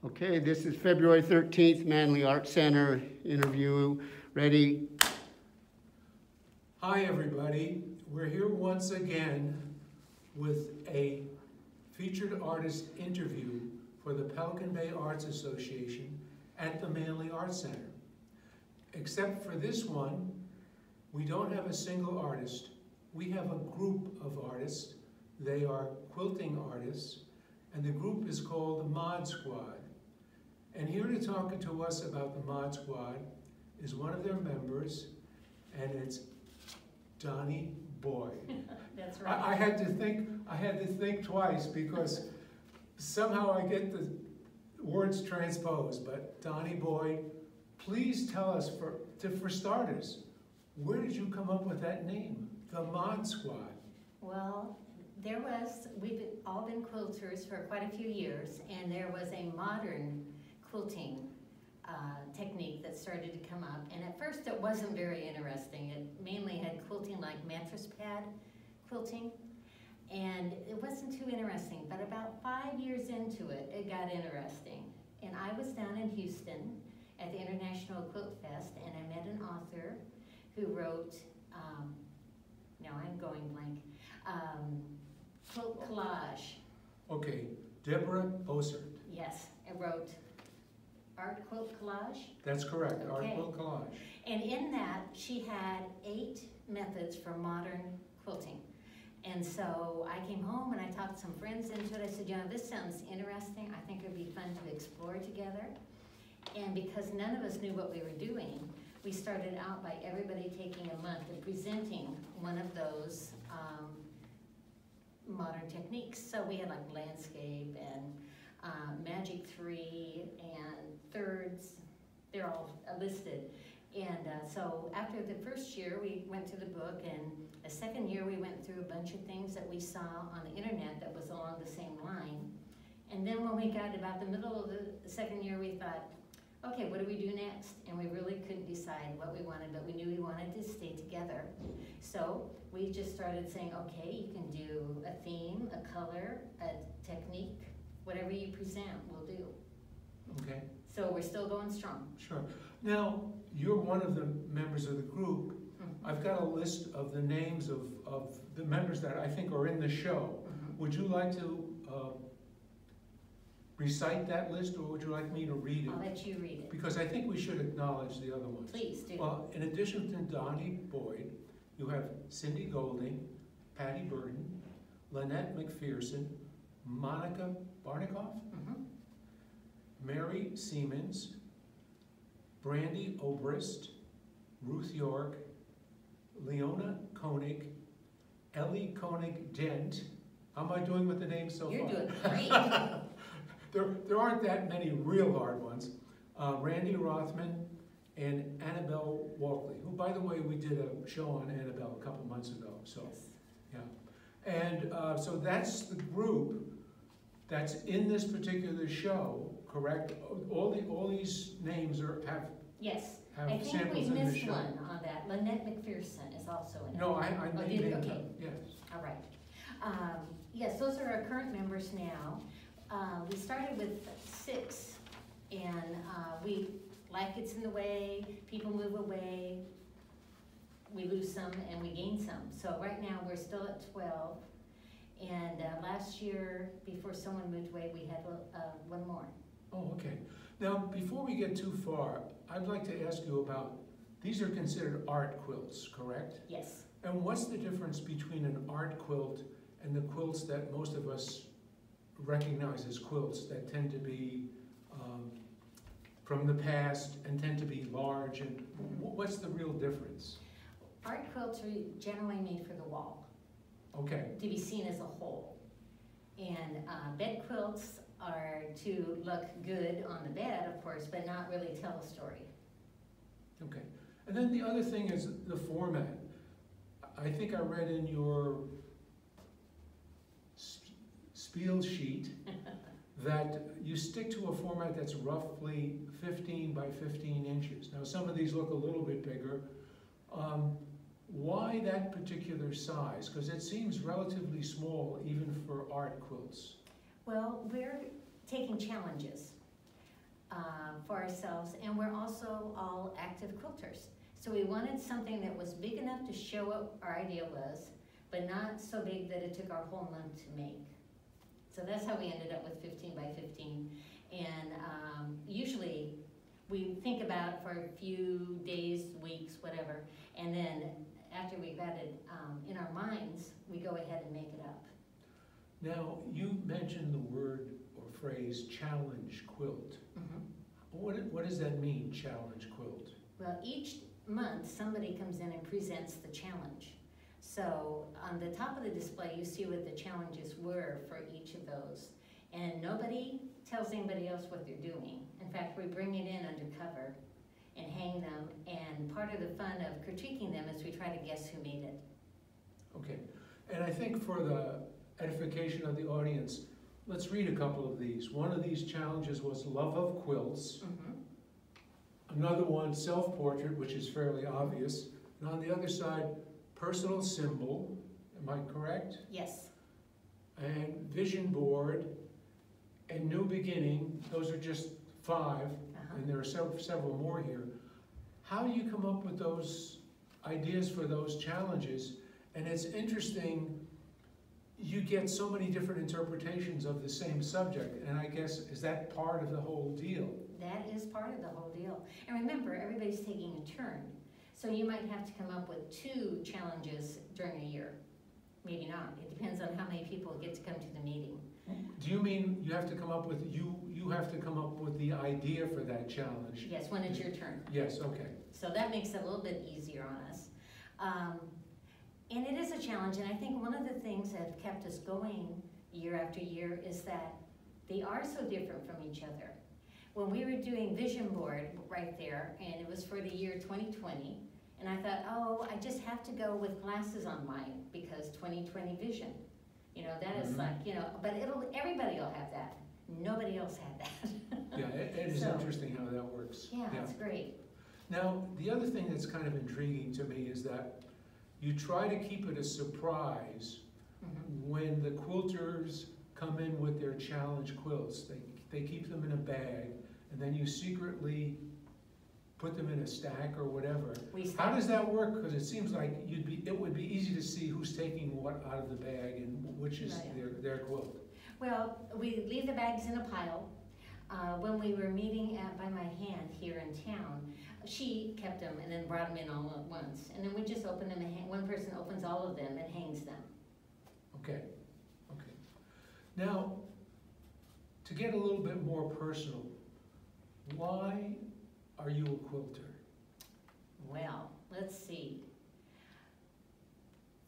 Okay, this is February 13th, Manley Art Center interview. Ready? Hi everybody, we're here once again with a featured artist interview for the Pelican Bay Arts Association at the Manley Art Center. Except for this one, we don't have a single artist. We have a group of artists. They are quilting artists, and the group is called the ModSquad. And here to talk to us about the ModSquad is one of their members, and it's Doni Boyd. That's right. I had to think twice because somehow I get the words transposed. But Doni Boyd, please tell us for starters, where did you come up with that name, the ModSquad? Well, we've all been quilters for quite a few years, and there was a modern quilting technique that started to come up. And at first it wasn't very interesting. It mainly had quilting like mattress pad quilting, and it wasn't too interesting. But about 5 years into it, it got interesting. And I was down in Houston at the International Quilt Fest, and I met an author who wrote, now I'm going blank, quilt collage. Okay, Deborah Bossert. Yes, I wrote art quilt collage. That's correct, Okay. art quilt collage. And in that, she had 8 methods for modern quilting. And so I came home and I talked some friends into it. I said, you know, this sounds interesting. I think it'd be fun to explore together. And because none of us knew what we were doing, we started out by everybody taking a month and presenting one of those modern techniques. So we had like landscape and magic 3 and thirds. They're all listed. And so after the first year, we went through the book, and the second year we went through a bunch of things that we saw on the internet that was along the same line. And then when we got about the middle of the second year, we thought, okay, what do we do next? And we really couldn't decide what we wanted, but we knew we wanted to stay together. So we just started saying, okay, you can do a theme, a color, a technique, whatever you present, we'll do. Okay. So we're still going strong. Sure. Now, you're one of the members of the group. Mm-hmm. I've got a list of the names of the members that I think are in the show. Mm-hmm. Would you like to recite that list, or would you like me to read it? I'll let you read it. Because I think we should acknowledge the other ones. Please do. Well, in addition to Doni Boyd, you have Cindy Golding, Patty Burton, Lynette McPherson, Monica Barnikoff, Mm-hmm. Mary Siemens, Brandy Obrist, Ruth York, Leona Koenig, Ellie Koenig-Dent. How am I doing with the names so You're far? doing great. There aren't that many real hard ones. Randy Rothman and Annabelle Walkley, who, by the way, we did a show on Annabelle a couple months ago. So, Yes. yeah. And so that's the group that's in this particular show, correct? All these names have Yes. have I think samples we in the missed show. one on that. Lynette McPherson is also in it. No, I Oh, named did you? them. Okay. Yes. All right. Yes, those are our current members now. We started with 6, and life gets in the way, people move away, we lose some and we gain some. So right now we're still at 12, and last year, before someone moved away, we had one more. Oh, okay. Now, before we get too far, I'd like to ask you about, these are considered art quilts, correct? Yes. And what's the difference between an art quilt and the quilts that most of us recognize as quilts that tend to be from the past and tend to be large? And what's the real difference? Art quilts are generally made for the wall, Okay. to be seen as a whole. And bed quilts are to look good on the bed, of course, but not really tell a story. Okay. And then the other thing is the format. I think I read in your spiel sheet that you stick to a format that's roughly 15 by 15 inches. Now, some of these look a little bit bigger. Why that particular size? Because it seems relatively small even for art quilts. Well, we're taking challenges. for ourselves, and we're also all active quilters. So we wanted something that was big enough to show what our idea was, but not so big that it took our whole month to make. So that's how we ended up with 15 by 15. And usually we think about it for a few days, weeks, whatever, and then after we've got it in our minds, we go ahead and make it up. Now, you mentioned the word or phrase challenge quilt. What does that mean, challenge quilt? Well, each month somebody comes in and presents the challenge. So on the top of the display, you see what the challenges were for each of those. And nobody tells anybody else what they're doing. In fact, we bring it in undercover and hang them. And part of the fun of critiquing them is we try to guess who made it. Okay, and I think for the edification of the audience, let's read a couple of these. One of these challenges was love of quilts. Another one, self-portrait, which is fairly obvious. And on the other side, personal symbol, am I correct? Yes. And vision board, and new beginning. Those are just 5, and there are several more here. How do you come up with those ideas for those challenges? And it's interesting, you get so many different interpretations of the same subject, and I guess, is that part of the whole deal? That is part of the whole deal. And remember, everybody's taking a turn. So you might have to come up with 2 challenges during a year. Maybe not. It depends on how many people get to come to the meeting. Do you mean you have to come up with, you have to come up with the idea for that challenge? Yes, when it's your turn. Yes, okay. So that makes it a little bit easier on us. And it is a challenge, and I think one of the things that have kept us going year after year is that they are so different from each other. When we were doing vision board right there, and it was for the year 2020, and I thought, oh, I just have to go with glasses on mine because 2020 vision. You know, that is like, you know, but everybody will have that. Nobody else had that. Yeah, it is interesting how that works. Yeah, it's great. Now, the other thing that's kind of intriguing to me is that you try to keep it a surprise when the quilters come in with their challenge quilts. They keep them in a bag, and then you secretly put them in a stack or whatever. How does that work? Because it seems like it would be easy to see who's taking what out of the bag and which is their quilt. Well, we leave the bags in a pile. When we were meeting by my hand here in town, she kept them and then brought them in all at once. And then we just open them, and one person opens all of them and hangs them. Okay, okay. Now, to get a little bit more personal, why are you a quilter? Well, let's see.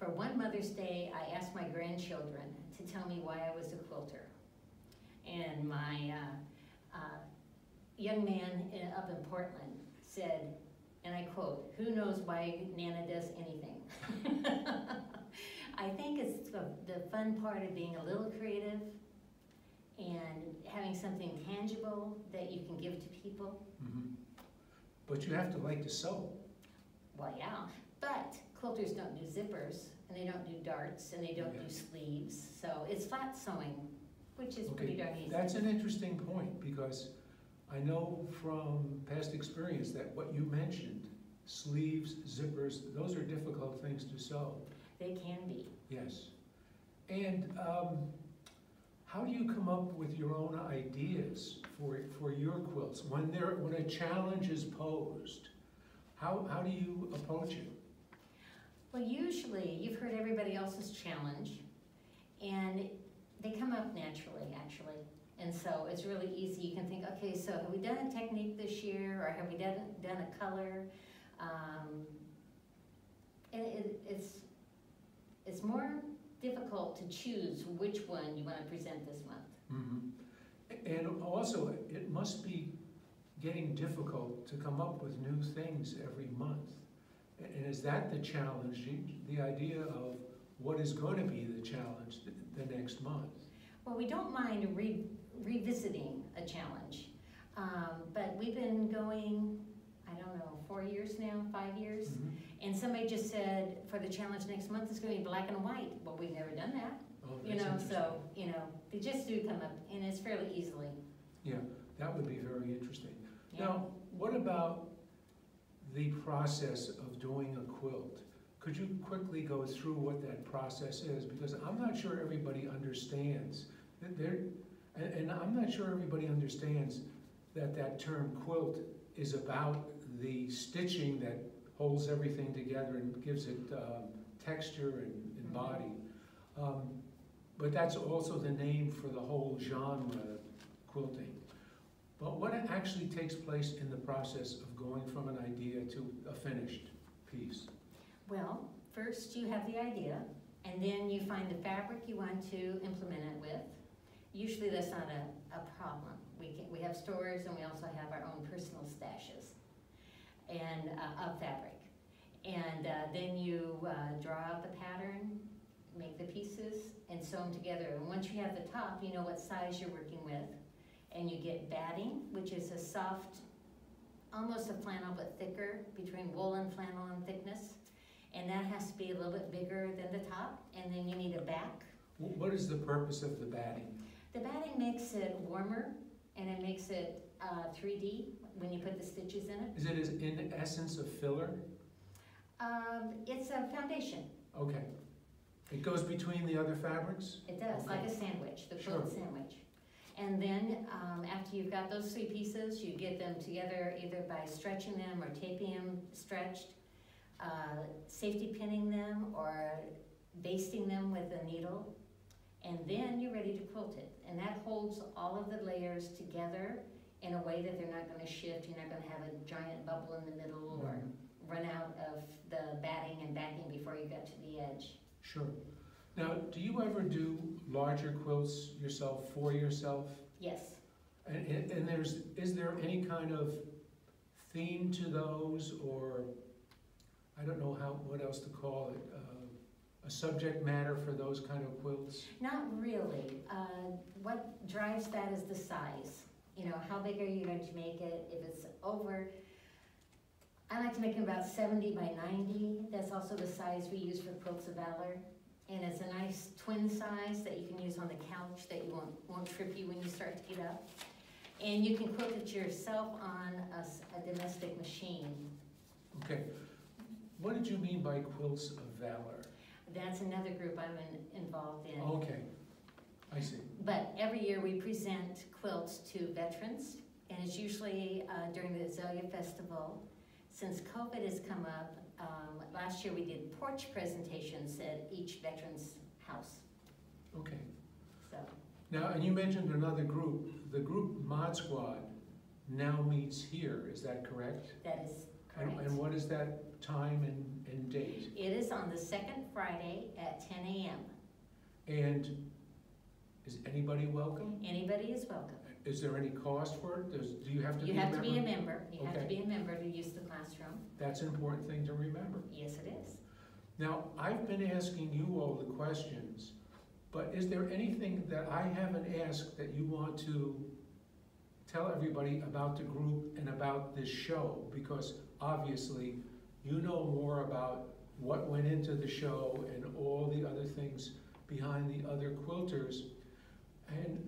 For one Mother's Day, I asked my grandchildren to tell me why I was a quilter. And my young man up in Portland said, and I quote, "Who knows why Nana does anything?" I think it's the fun part of being a little creative and having something tangible that you can give to people. But you have to like to sew. Well, yeah, but quilters don't do zippers, and they don't do darts, and they don't do sleeves, so it's flat sewing, which is pretty darn easy. That's an interesting point, because I know from past experience that what you mentioned, sleeves, zippers, those are difficult things to sew. They can be. Yes. And how do you come up with your own ideas for your quilts? When a challenge is posed, how do you approach it? Well, usually you've heard everybody else's challenge, and they come up naturally, actually. And so it's really easy. You can think, okay, so have we done a technique this year, or have we done a color? It's more difficult to choose which one you want to present this month. And also, it must be getting difficult to come up with new things every month. And is that the challenge, the idea of what is going to be the challenge the next month? Well, we don't mind revisiting a challenge, but we've been going, I don't know, 4 years now, 5 years, and somebody just said, for the challenge next month, it's going to be black and white. Well, we've never done that. Oh, you know, so, you know, they just do come up, and it's fairly easily. Yeah, That would be very interesting. Yeah. Now, what about the process of doing a quilt? Could you quickly go through what that process is? Because I'm not sure everybody understands. And I'm not sure everybody understands that that term quilt is about the stitching that holds everything together and gives it texture and body. But that's also the name for the whole genre, quilting. But what actually takes place in the process of going from an idea to a finished piece? Well, first you have the idea, and then you find the fabric you want to implement it with. Usually that's not a problem. We have stores, and we also have our own personal stashes and of fabric. And then you draw out the pattern, make the pieces, and sew them together. And once you have the top, you know what size you're working with. And you get batting, which is a soft, almost a flannel, but thicker, between wool and flannel in thickness. And that has to be a little bit bigger than the top. And then you need a back. What is the purpose of the batting? The batting makes it warmer, and it makes it 3D when you put the stitches in it. Is it in essence a filler? It's a foundation. Okay. It goes between the other fabrics? It does, Okay. like a sandwich, the quilt Sure. sandwich. And then after you've got those three pieces, you get them together either by stretching them or taping them stretched, safety pinning them or basting them with a needle. And then you're ready to quilt it. And that holds all of the layers together in a way that they're not going to shift. You're not going to have a giant bubble in the middle or run out of the batting and backing before you get to the edge. Sure. Now, do you ever do larger quilts yourself, for yourself? Yes. And is there any kind of theme to those, or I don't know what else to call it, a subject matter for those kind of quilts? Not really. What drives that is the size. You know, how big are you going to make it? If it's over, I like to make them about 70 by 90. That's also the size we use for Quilts of Valor. And it's a nice twin size that you can use on the couch that you won't trip you when you start to get up. And you can quilt it yourself on a domestic machine. Okay. What did you mean by Quilts of Valor? That's another group I'm involved in. Okay, I see. But every year we present quilts to veterans, and it's usually during the Azalea Festival. Since COVID has come up, last year we did porch presentations at each veteran's house. Okay. So Now, and you mentioned another group. The group ModSquad now meets here, is that correct? that is correct. And what is that time and date? It is on the second Friday at 10 a.m. And is anybody welcome? Anybody is welcome. Is there any cost for it? Do you have to be a You have member? to be a member. You have to Okay. be a member to use the classroom. That's an important thing to remember. Yes, it is. Now, I've been asking you all the questions, but is there anything that I haven't asked that you want to tell everybody about the group and about this show? Because obviously, you know more about what went into the show and all the other things behind the other quilters.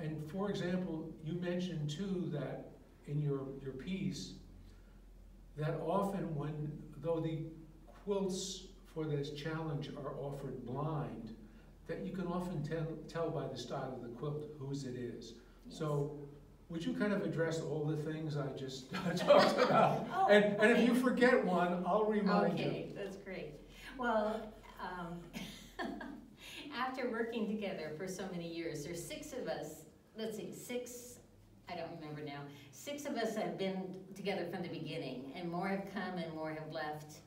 And for example, you mentioned too that in your piece, that often though the quilts for this challenge are offered blind, that you can often tell by the style of the quilt whose it is. Yes. So would you kind of address all the things I just talked about? Oh, and okay. if you forget one, I'll remind you. Okay, that's great. Well, after working together for so many years, there's 6 of us, I don't remember now, 6 of us have been together from the beginning, and more have come and more have left.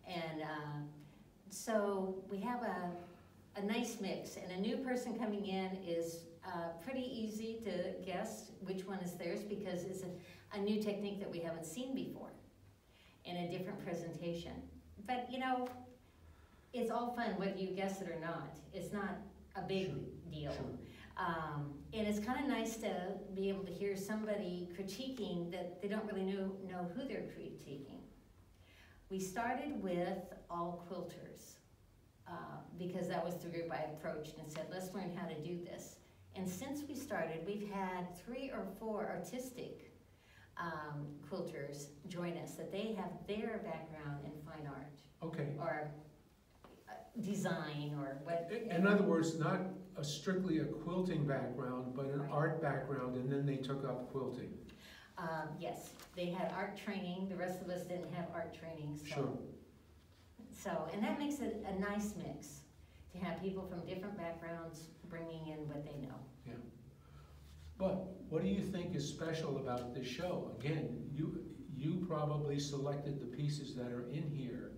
And so we have a nice mix, and a new person coming in is pretty easy to guess which one is theirs because it's a new technique that we haven't seen before in a different presentation. But you know, it's all fun whether you guess it or not. It's not a big deal. Sure. And it's kind of nice to be able to hear somebody critiquing that they don't really know who they're critiquing. We started with all quilters because that was the group I approached and said, let's learn how to do this. And since we started, we've had 3 or 4 artistic quilters join us, that they have their background in fine art Okay. or design or what. In other words, not strictly a quilting background, but an art background, and then they took up quilting. Yes, they had art training. The rest of us didn't have art training. So. Sure. So, and that makes it a nice mix to have people from different backgrounds bringing in what they know. Yeah. But what do you think is special about this show? Again, you probably selected the pieces that are in here,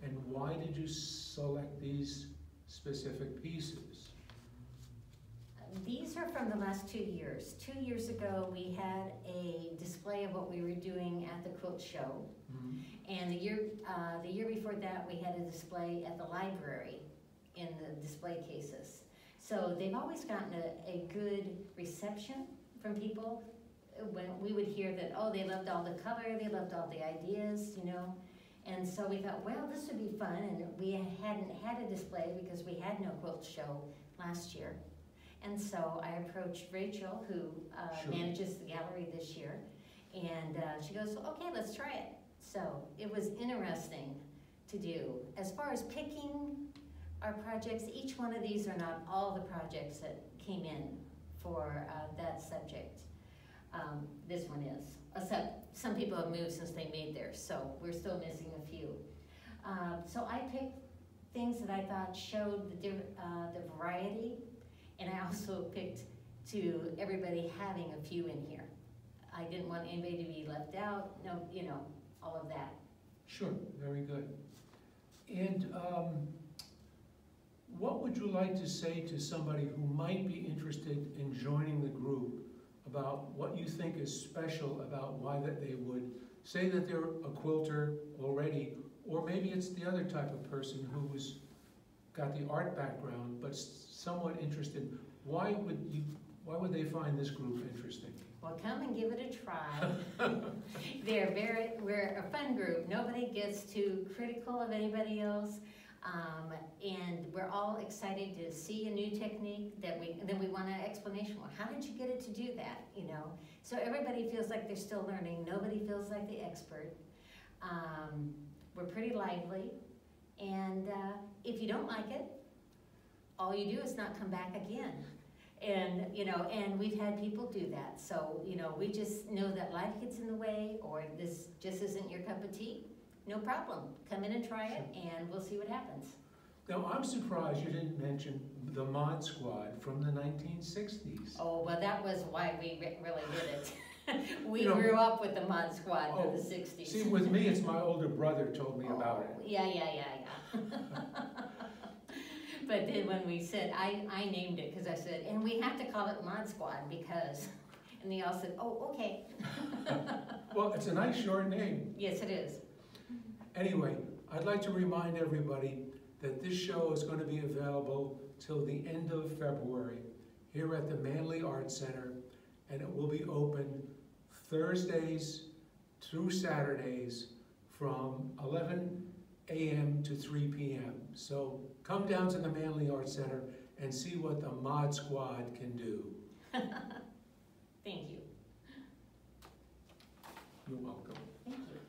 and why did you select these specific pieces? These are from the last 2 years. 2 years ago, we had a display of what we were doing at the quilt show. Mm-hmm. And the year before that, we had a display at the library in the display cases. So they've always gotten a good reception from people. When we would hear that, oh, they loved all the color, they loved all the ideas, you know. And so we thought, well, this would be fun. And we hadn't had a display because we had no quilt show last year. And so I approached Rachel, who Sure. manages the gallery this year, and she goes, okay, let's try it. So it was interesting to do. As far as picking our projects, each one of these are not all the projects that came in for that subject. This one is, except some people have moved since they made theirs, so we're still missing a few. So I picked things that I thought showed the variety, and I also picked to everybody having a few in here. I didn't want anybody to be left out, no, you know, all of that. Sure, very good. And what would you like to say to somebody who might be interested in joining the group about what you think is special about why that they would say that they're a quilter already, or maybe it's the other type of person who's got the art background but somewhat interested. Why would they find this group interesting? Well, come and give it a try. We're a fun group. Nobody gets too critical of anybody else. And we're all excited to see a new technique then we want an explanation. Well, how did you get it to do that? You know, so everybody feels like they're still learning. Nobody feels like the expert. We're pretty lively, and if you don't like it, all you do is not come back again. And, you know, and we've had people do that. So, you know, we just know that life gets in the way, or this just isn't your cup of tea. No problem. Come in and try it, and we'll see what happens. Now, I'm surprised you didn't mention the Mod Squad from the 1960s. Oh, well, that was why we really did it. We You know, grew up with the Mod Squad oh, in the 60s. See, with me, it's my older brother told me about it. Yeah. But then when we said, I named it because I said, and we have to call it Mod Squad because, and they all said, oh, okay. Well, it's a nice short name. Yes, it is. Anyway, I'd like to remind everybody that this show is going to be available till the end of February here at the Manley Art Center, and it will be open Thursdays through Saturdays from 11 a.m. to 3 p.m. So come down to the Manley Art Center and see what the Mod Squad can do. Thank you. You're welcome. Thank you.